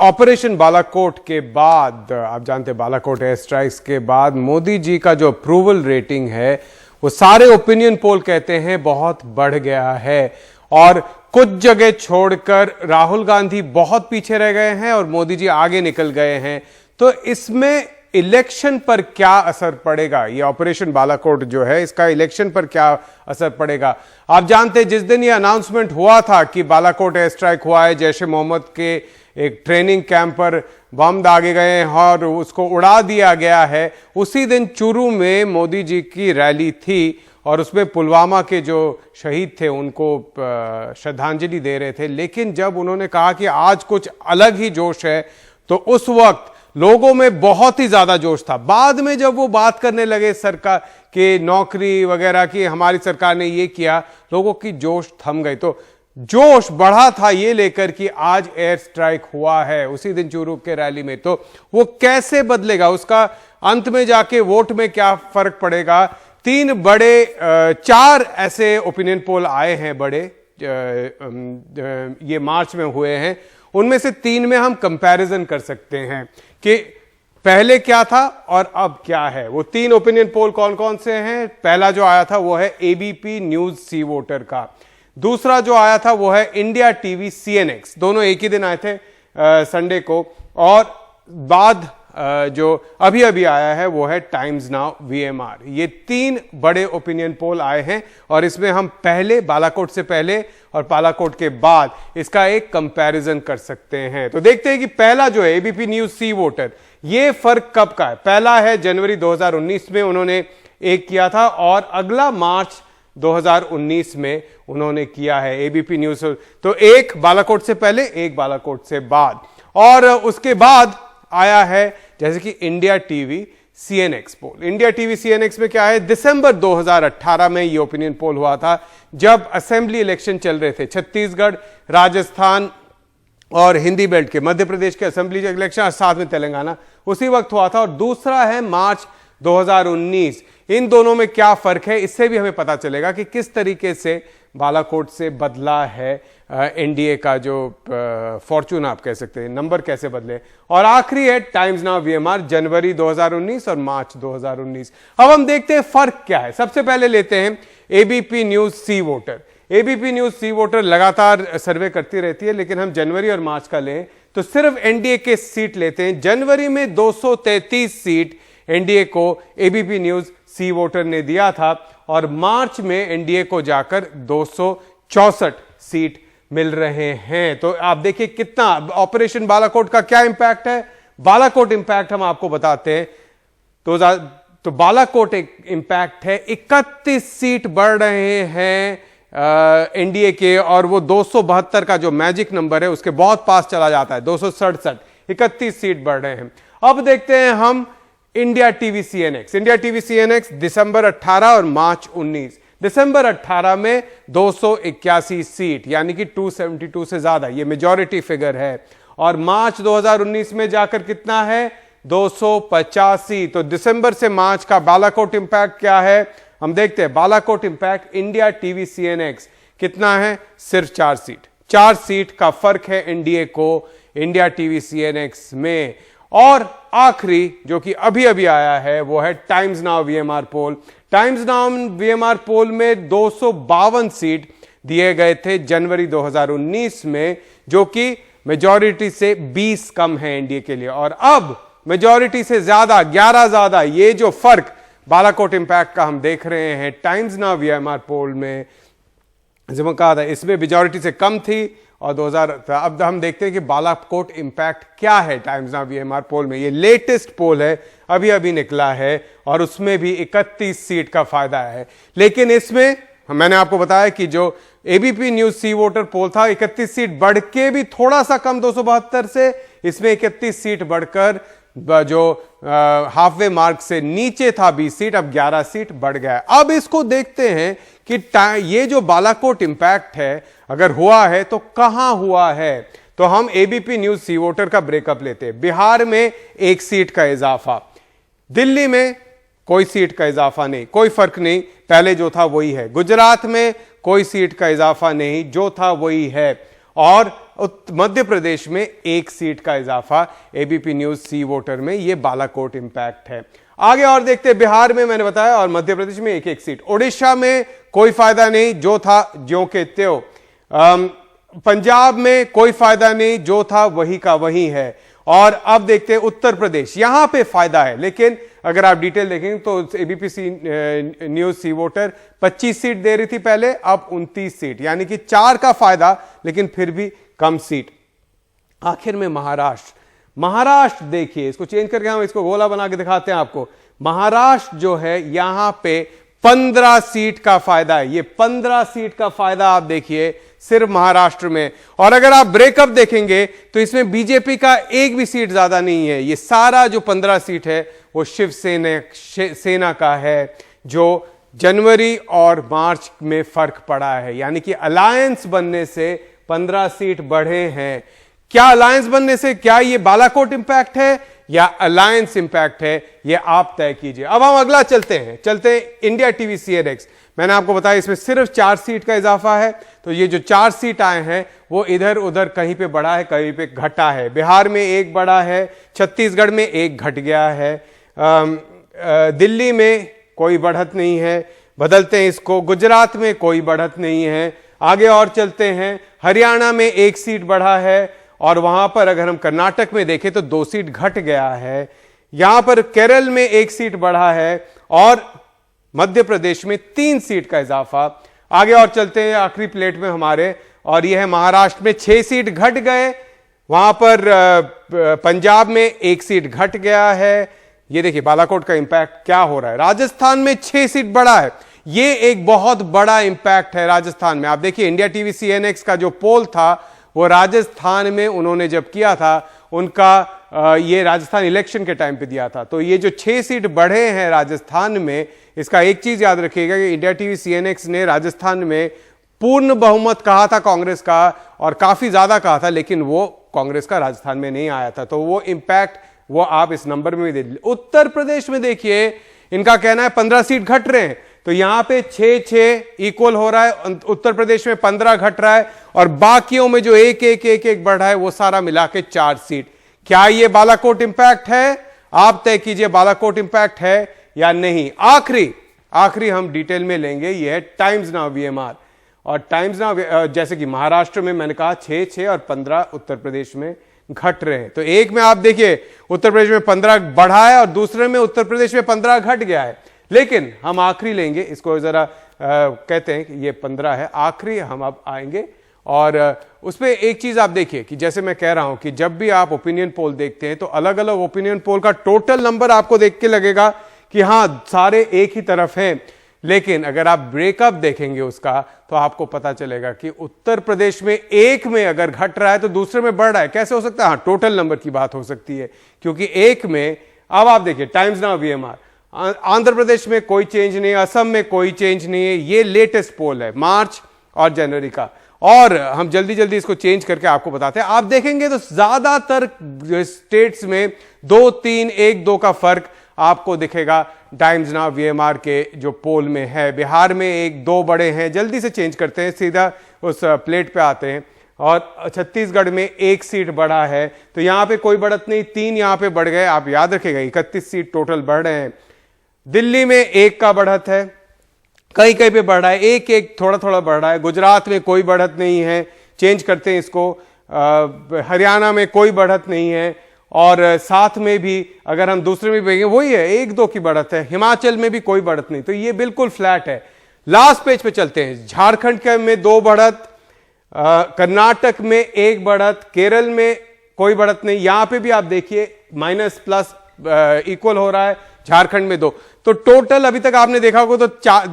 Operation Balakot के बाद, आप जानते हैं बालाकोट एयर स्ट्राइक्स के बाद मोदी जी का जो अप्रूवल रेटिंग है वो सारे ओपिनियन पोल कहते हैं बहुत बढ़ गया है और कुछ जगह छोड़कर राहुल गांधी बहुत पीछे रह गए हैं और मोदी जी आगे निकल गए हैं। तो इसमें इलेक्शन पर क्या असर पड़ेगा? ये ऑपरेशन बालाकोट जो है इसका इलेक्शन पर क्या असर पड़ेगा? आप जानते हैं जिस दिन ये अनाउंसमेंट हुआ था कि बालाकोट एयर स्ट्राइक हुआ है, जैश ए मोहम्मद के एक ट्रेनिंग कैंप पर बम दागे गए हैं और उसको उड़ा दिया गया है, उसी दिन चूरू में मोदी जी की रैली थी और उसमें पुलवामा के जो शहीद थे उनको श्रद्धांजलि दे रहे थे। लेकिन जब उन्होंने कहा कि आज कुछ अलग ही जोश है तो उस वक्त लोगों में बहुत ही ज्यादा जोश था। बाद में जब वो बात करने लगे सरकार के नौकरी वगैरह की, हमारी सरकार ने ये किया, लोगों की जोश थम गई। तो जोश बढ़ा था ये लेकर कि आज एयर स्ट्राइक हुआ है उसी दिन चूरू के रैली में, तो वो कैसे बदलेगा, उसका अंत में जाके वोट में क्या फर्क पड़ेगा? चार ऐसे ओपिनियन पोल आए हैं बड़े, ये मार्च में हुए हैं। उनमें से 3 में हम कंपैरिजन कर सकते हैं कि पहले क्या था और अब क्या है। वो 3 ओपिनियन पोल कौन कौन से हैं? पहला जो आया था वो है एबीपी न्यूज सी वोटर का, दूसरा जो आया था वो है इंडिया टीवी सीएनएक्स, दोनों एक ही दिन आए थे संडे को, और बाद जो अभी अभी आया है वो है टाइम्स नाउ वीएमआर। ये 3 बड़े ओपिनियन पोल आए हैं और इसमें हम पहले बालाकोट से पहले और बालाकोट के बाद इसका एक कंपैरिजन कर सकते हैं। तो देखते हैं कि पहला जो है एबीपी न्यूज सी वोटर, ये फर्क कब का है? पहला है जनवरी 2019 में उन्होंने एक किया था और अगला मार्च 2019 में उन्होंने किया है एबीपी न्यूज। तो एक बालाकोट से पहले, एक बालाकोट से बाद, और उसके बाद आया है जैसे कि इंडिया टीवी सीएनएक्स पोल। इंडिया टीवी सीएनएक्स में क्या है? दिसंबर 2018 में ये ओपिनियन पोल हुआ था जब असेंबली इलेक्शन चल रहे थे, छत्तीसगढ़, राजस्थान और हिंदी बेल्ट के, मध्य प्रदेश के असेंबली इलेक्शन और साथ में तेलंगाना, उसी वक्त हुआ था। और दूसरा है मार्च 2019। इन दोनों में क्या फर्क है, इससे भी हमें पता चलेगा कि किस तरीके से बालाकोट से बदला है एनडीए का जो फॉर्चून आप कह सकते हैं, नंबर कैसे बदले। और आखिरी है टाइम्स नाउ वीएमआर, जनवरी 2019 और मार्च 2019। अब हम देखते हैं फर्क क्या है। सबसे पहले लेते हैं एबीपी न्यूज सी वोटर। एबीपी न्यूज सी वोटर लगातार सर्वे करती रहती है, लेकिन हम जनवरी और मार्च का लें तो सिर्फ एनडीए के सीट लेते हैं। जनवरी में 233 सीट एनडीए को एबीपी न्यूज सी वोटर ने दिया था और मार्च में एनडीए को जाकर 264 सीट मिल रहे हैं। तो आप देखिए कितना ऑपरेशन बालाकोट का क्या इंपैक्ट है। बालाकोट इंपैक्ट हम आपको बताते हैं तो बालाकोट एक इंपैक्ट है, 31 सीट बढ़ रहे हैं एनडीए के, और वो 272 का जो मैजिक नंबर है उसके बहुत पास चला जाता है, 267, 31 सीट बढ़ रहे हैं। अब देखते हैं हम India TV CNX. India TV CNX दिसंबर 18 और मार्च 19। दिसंबर 18 में 281 सीट, यानी कि 272 से ज्यादा, ये मेजॉरिटी फिगर है। और मार्च 2019 में जाकर कितना है? 285। तो दिसंबर से मार्च का बालाकोट इंपैक्ट क्या है हम देखते हैं। Balakot impact India TV CNX कितना है? सिर्फ 4 सीट। 4 सीट का फर्क है एनडीए को इंडिया टीवी सीएनएक्स में। और आखिरी जो कि अभी अभी आया है वो है टाइम्स नाउ वीएमआर पोल। टाइम्स नाउ वीएमआर पोल में 252 सीट दिए गए थे जनवरी 2019 में, जो कि मेजॉरिटी से 20 कम है एनडीए के लिए। और अब मेजॉरिटी से ज्यादा, 11 ज्यादा, ये जो फर्क बालाकोट इंपैक्ट का हम देख रहे हैं टाइम्स नाउ वीएमआर पोल में, जब कहा था इसमें मेजॉरिटी से कम थी और 2000। अब हम देखते हैं कि बालाकोट इंपैक्ट क्या है टाइम्स नाउ वीएमआर पोल में। ये लेटेस्ट पोल है, अभी अभी निकला है और उसमें भी 31 सीट का फायदा है। लेकिन इसमें मैंने आपको बताया कि जो एबीपी न्यूज सी वोटर पोल था 31 सीट बढ़ के भी थोड़ा सा कम 272 से, इसमें 31 सीट बढ़कर जो हाफवे मार्क से नीचे था 20 सीट, अब 11 सीट बढ़ गया। अब इसको देखते हैं कि ये जो बालाकोट इंपैक्ट है अगर हुआ है तो कहां हुआ है। तो हम एबीपी न्यूज सी वोटर का ब्रेकअप लेते हैं। बिहार में 1 सीट का इजाफा, दिल्ली में कोई सीट का इजाफा नहीं, कोई फर्क नहीं, पहले जो था वही है। गुजरात में कोई सीट का इजाफा नहीं, जो था वही है। और मध्य प्रदेश में 1 सीट का इजाफा एबीपी न्यूज सी वोटर में, यह बालाकोट इंपैक्ट है। आगे और देखते हैं, बिहार में मैंने बताया और मध्य प्रदेश में 1-1 सीट। ओडिशा में कोई फायदा नहीं, जो था ज्यों के त्यों। पंजाब में कोई फायदा नहीं, जो था वही का वही है। और अब देखते हैं उत्तर प्रदेश, यहां पे फायदा है, लेकिन अगर आप डिटेल देखेंगे तो एबीपी न्यूज सी वोटर 25 सीट दे रही थी पहले, अब 29 सीट, यानी कि 4 का फायदा, लेकिन फिर भी कम सीट। आखिर में महाराष्ट्र देखिए, इसको चेंज करके हम इसको गोला बना के दिखाते हैं आपको। महाराष्ट्र जो है यहां पे 15 सीट का फायदा है। ये 15 सीट का फायदा आप देखिए सिर्फ महाराष्ट्र में। और अगर आप ब्रेकअप देखेंगे तो इसमें बीजेपी का एक भी सीट ज्यादा नहीं है। ये सारा जो 15 सीट है वो शिवसेना का है, जो जनवरी और मार्च में फर्क पड़ा है, यानी कि अलायंस बनने से 15 सीट बढ़े हैं। क्या अलायंस बनने से, क्या ये बालाकोट इंपैक्ट है या अलायंस इंपैक्ट है, ये आप तय कीजिए। अब हम अगला चलते हैं इंडिया टीवी CNX। मैंने आपको बताया इसमें सिर्फ 4 सीट का इजाफा है, तो ये जो 4 सीट आए हैं वो इधर उधर कहीं पे बढ़ा है, कहीं पे घटा है। बिहार में 1 बढ़ा है, छत्तीसगढ़ में 1 घट गया है, दिल्ली में कोई बढ़त नहीं है, बदलते हैं इसको, गुजरात में कोई बढ़त नहीं है। आगे और चलते हैं, हरियाणा में 1 सीट बढ़ा है, और वहां पर अगर हम कर्नाटक में देखें तो 2 सीट घट गया है। यहां पर केरल में 1 सीट बढ़ा है, और मध्य प्रदेश में 3 सीट का इजाफा। आगे और चलते हैं आखिरी प्लेट में हमारे, और यह है महाराष्ट्र में 6 सीट घट गए, वहां पर पंजाब में 1 सीट घट गया है। ये देखिए बालाकोट का इंपैक्ट क्या हो रहा है। राजस्थान में 6 सीट बढ़ा है, ये एक बहुत बड़ा इंपैक्ट है राजस्थान में। आप देखिए इंडिया टीवी CNX का जो पोल था वो राजस्थान में उन्होंने जब किया था, उनका ये राजस्थान इलेक्शन के टाइम पे दिया था। तो ये जो 6 सीट बढ़े हैं राजस्थान में, इसका एक चीज याद रखिएगा कि इंडिया टीवी CNX ने राजस्थान में पूर्ण बहुमत कहा था कांग्रेस का, और काफी ज्यादा कहा था, लेकिन वो कांग्रेस का राजस्थान में नहीं आया था। तो वो इंपैक्ट वो आप इस नंबर में भी दे दीजिए। उत्तर प्रदेश में देखिए, इनका कहना है 15 सीट घट रहे हैं, तो यहां पे 6-6 इक्वल हो रहा है। उत्तर प्रदेश में 15 घट रहा है, और बाकियों में जो 1-1 बढ़ रहा है वो सारा मिला के 4 सीट। क्या ये बालाकोट इंपैक्ट है? आप तय कीजिए बालाकोट इंपैक्ट है या नहीं। आखिरी हम डिटेल में लेंगे, ये है टाइम्स नाउ VMR। और टाइम्स नाउ जैसे कि महाराष्ट्र में मैंने कहा 6-6 और 15 उत्तर प्रदेश में घट रहे हैं। तो एक में आप देखिए उत्तर प्रदेश में 15 बढ़ा है, और दूसरे में उत्तर प्रदेश में 15 घट गया है। लेकिन हम आखिरी लेंगे, इसको जरा कहते हैं कि ये 15 है, आखिरी हम अब आएंगे। और उसमें एक चीज आप देखिए कि जैसे मैं कह रहा हूं कि जब भी आप ओपिनियन पोल देखते हैं तो अलग अलग ओपिनियन पोल का टोटल नंबर आपको देख के लगेगा कि हां सारे एक ही तरफ हैं, लेकिन अगर आप ब्रेकअप देखेंगे उसका तो आपको पता चलेगा कि उत्तर प्रदेश में एक में अगर घट रहा है तो दूसरे में बढ़ रहा है। कैसे हो सकता है? हाँ, टोटल नंबर की बात हो सकती है, क्योंकि एक में, अब आप देखिए times now VMR, Andhra Pradesh में कोई चेंज नहीं है, असम में कोई चेंज नहीं है। ये लेटेस्ट पोल है मार्च और जनवरी का, और हम जल्दी जल्दी इसको चेंज करके आपको बताते हैं। आप देखेंगे तो ज्यादातर स्टेट्स में 2-3, 1-2 का फर्क आपको दिखेगा टाइम्स नाउ VMR के जो पोल में है। बिहार में 1-2 बड़े हैं, जल्दी से चेंज करते हैं, सीधा उस प्लेट पे आते हैं। और छत्तीसगढ़ में 1 सीट बढ़ा है, तो यहां पे कोई बढ़त नहीं, 3 यहां पे बढ़ गए। आप याद रखिएगा 31 सीट टोटल बढ़ रहे हैं। दिल्ली में 1 का बढ़त है, कहीं कहीं पे बढ़ रहा है, 1-1 थोड़ा थोड़ा बढ़ रहा है। गुजरात में कोई बढ़त नहीं है, चेंज करते हैं इसको। हरियाणा में कोई बढ़त नहीं है, और साथ में भी अगर हम दूसरे में देखेंगे वही है, 1-2 की बढ़त है। हिमाचल में भी कोई बढ़त नहीं, तो ये बिल्कुल फ्लैट है। लास्ट पेज पे चलते हैं। झारखंड के में 2 बढ़त, कर्नाटक में 1 बढ़त, केरल में कोई बढ़त नहीं। यहां पे भी आप देखिए माइनस प्लस इक्वल हो रहा है, झारखंड में 2। तो टोटल अभी तक आपने देखा होगा तो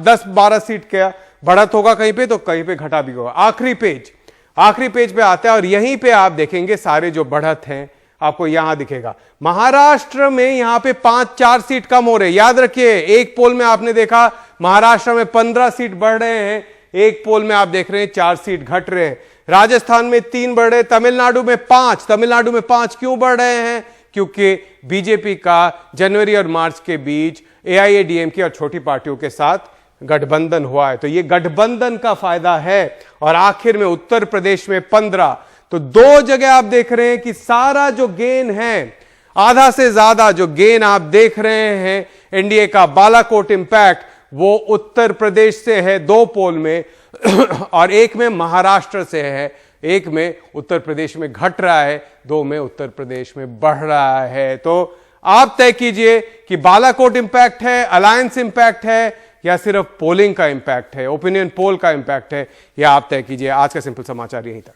10-12 सीट का बढ़त होगा कहीं पे, तो कहीं पे घटा भी होगा। आखिरी पेज पे आता है, और यहीं पे आप देखेंगे सारे जो बढ़त हैं आपको यहां दिखेगा। महाराष्ट्र में यहां पे 5-4 सीट कम हो रहे हैं। याद रखिए, एक पोल में आपने देखा महाराष्ट्र में 15 सीट बढ़ रहे हैं, एक पोल में आप देख रहे हैं 4 सीट घट रहे हैं। राजस्थान में 3 बढ़ रहे, तमिलनाडु में 5 क्यों बढ़ रहे हैं? क्योंकि बीजेपी का जनवरी और मार्च के बीच AIADMK और छोटी पार्टियों के साथ गठबंधन हुआ है। तो ये गठबंधन का फायदा है। और आखिर में उत्तर प्रदेश में 15, तो 2 जगह आप देख रहे हैं कि सारा जो गेन है, आधा से ज्यादा जो गेन आप देख रहे हैं एनडीए का बालाकोट इंपैक्ट, वो उत्तर प्रदेश से है 2 पोल में और 1 में महाराष्ट्र से है। 1 में उत्तर प्रदेश में घट रहा है, 2 में उत्तर प्रदेश में बढ़ रहा है। तो आप तय कीजिए कि बालाकोट इंपैक्ट है, अलायंस इंपैक्ट है, या सिर्फ पोलिंग का इंपैक्ट है, ओपिनियन पोल का इंपैक्ट है, या आप तय कीजिए। आज का सिंपल समाचार यहीं तक।